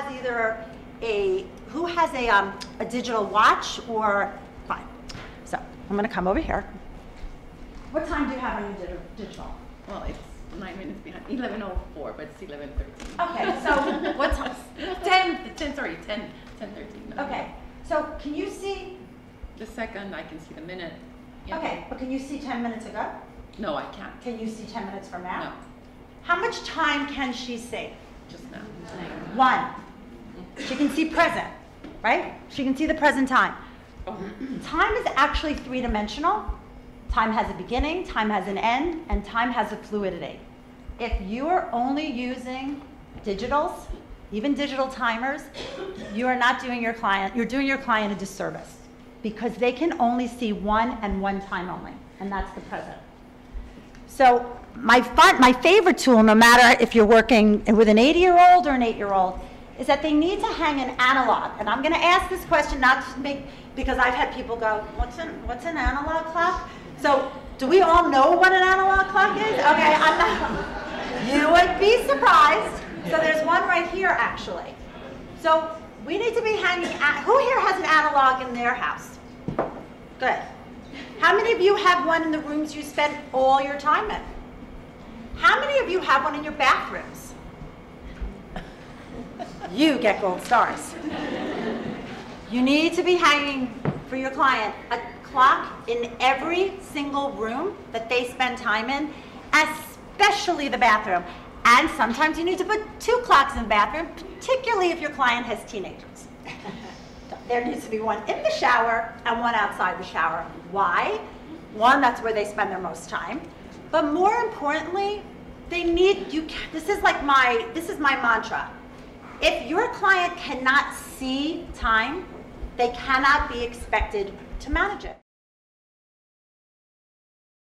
has either a digital watch or, fine. So I'm gonna come over here. What time do you have on your digital? Well, it's 9 minutes behind, 11:04, but it's 11:13. Okay, so what time? 10:13. Okay, so can you see? The second, I can see the minute. Yeah. Okay, but can you see 10 minutes ago? No, I can't. Can you see 10 minutes from now? No, How much time can she see? just now. 1. She can see present, right? She can see the present time. Time is actually three-dimensional. Time has a beginning, time has an end, and time has a fluidity. If you are only using digitals, even digital timers, you are not doing your client, you're doing your client a disservice because they can only see one and one time only, and that's the present. So my favorite tool, no matter if you're working with an 80-year-old or an 8-year-old, is that they need to hang an analog. And I'm going to ask this question not to make, because I've had people go, what's an analog clock? So do we all know what an analog clock is? Okay, I'm not. You would be surprised. So there's one right here, actually. So we need to be hanging, who here has an analog in their house? Good. How many of you have one in the rooms you spend all your time in? How many of you have one in your bathrooms? You get gold stars. You need to be hanging for your client a clock in every single room that they spend time in, especially the bathroom. And sometimes you need to put 2 clocks in the bathroom, particularly if your client has teenagers. There needs to be one in the shower and one outside the shower. Why? One, that's where they spend their most time. But more importantly, they need, this is my mantra. If your client cannot see time, they cannot be expected to manage it.